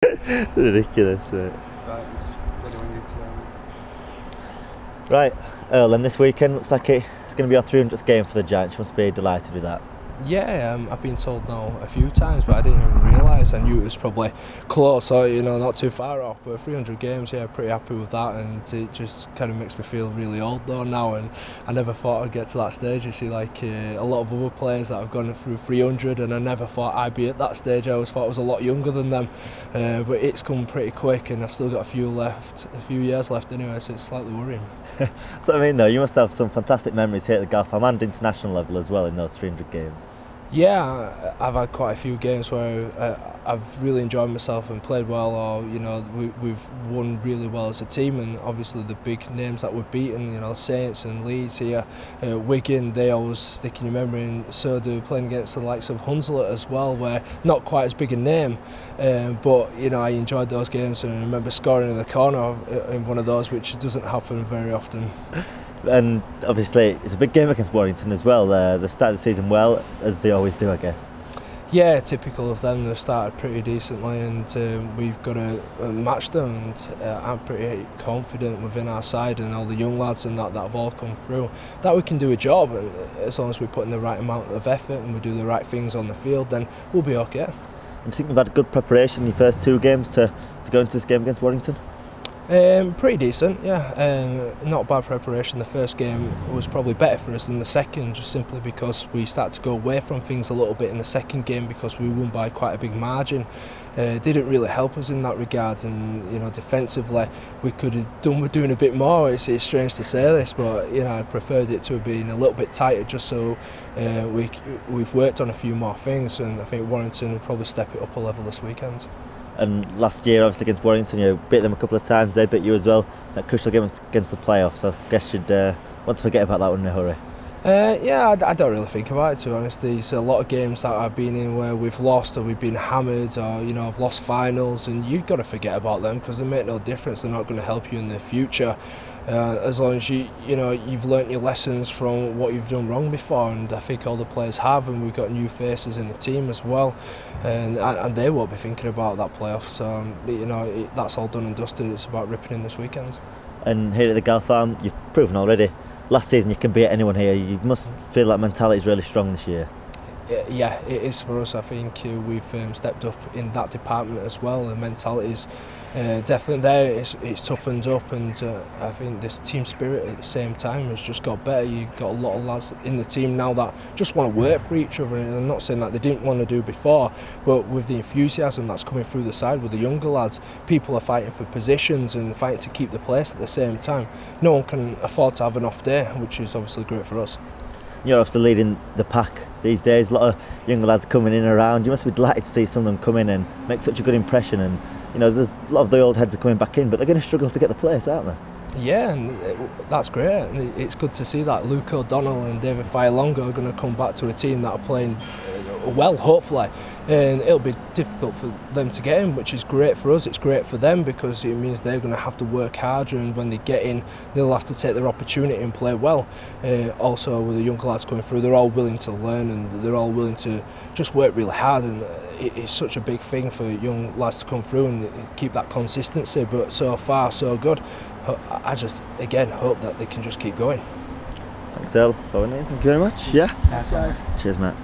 Ridiculous, mate. Right, just ready when you Right, Earl, and this weekend looks like it's going to be our 300th game for the Giants. You must be delighted with that. Yeah, I've been told now a few times, but I didn't even realise. I knew it was probably close, or not too far off. But 300 games, yeah, pretty happy with that, and it just kind of makes me feel really old though now. And I never thought I'd get to that stage. You see, like a lot of other players that have gone through 300, and I never thought I'd be at that stage. I always thought I was a lot younger than them, but it's come pretty quick, and I've still got a few years left anyway. So it's slightly worrying. So I mean, though, you must have some fantastic memories here at the Gaff Farm and international level as well in those 300 games. Yeah, I've had quite a few games where I've really enjoyed myself and played well, or we've won really well as a team, and obviously the big names that we've beaten, Saints and Leeds here, Wigan, they always stick in your memory, and so do playing against the likes of Hunslet as well, where not quite as big a name, but I enjoyed those games, and I remember scoring in the corner in one of those, which doesn't happen very often. And obviously it's a big game against Warrington as well. They've started the season well, as they always do, I guess. Yeah, typical of them. They've started pretty decently, and we've got to match them, and I'm pretty confident within our side and all the young lads and that have all come through that we can do a job, and as long as we put in the right amount of effort and we do the right things on the field, then we'll be okay. And do you think you've had a good preparation in your first two games to go into this game against Warrington? Pretty decent, yeah. Not bad preparation. The first game was probably better for us than the second, just simply because we started to go away from things a little bit in the second game because we won by quite a big margin. Didn't really help us in that regard, and defensively we could have done with doing a bit more. It's strange to say this, but I preferred it to have been a little bit tighter, just so we've worked on a few more things, and I think Warrington will probably step it up a level this weekend. And last year, obviously against Warrington, you beat them a couple of times. They beat you as well. That crucial game against the playoffs. So I guess you'd want to forget about that one in a hurry. Yeah, I don't really think about it, to be honest. There's a lot of games that I've been in where we've lost, or we've been hammered, or I've lost finals, and you've got to forget about them because they make no difference. They're not going to help you in the future. As long as you've learnt your lessons from what you've done wrong before, and I think all the players have, and we've got new faces in the team as well, and they won't be thinking about that playoff. So that's all done and dusted. It's about ripping in this weekend. And here at the Gaff Farm, you've proven already. Last season you can beat anyone here. You must feel like mentality is really strong this year. Yeah, it is for us. I think we've stepped up in that department as well. The mentality is definitely there. It's toughened up, and I think this team spirit at the same time has just got better. You've got a lot of lads in the team now that just want to work for each other, and I'm not saying that they didn't want to do before, but with the enthusiasm that's coming through the side with the younger lads, people are fighting for positions and fighting to keep the place at the same time. No one can afford to have an off day, which is obviously great for us. You're obviously leading the pack these days. A lot of younger lads coming in and around. You must be delighted to see some of them come in and make such a good impression. And there's a lot of the old heads are coming back in, but they're going to struggle to get the place, aren't they? Yeah, and that's great. It's good to see that Luke O'Donnell and David Fialongo are going to come back to a team that are playing well, hopefully, and it'll be difficult for them to get in, which is great for us. It's great for them because it means they're going to have to work harder, and when they get in, they'll have to take their opportunity and play well. Also, with the young lads coming through, they're all willing to learn, and they're all willing to just work really hard, and it's such a big thing for young lads to come through and keep that consistency. But so far, so good. I just, again, hope that they can just keep going. Thanks, Earl. So, thank you very much. Yeah. Thanks, guys. Cheers, mate.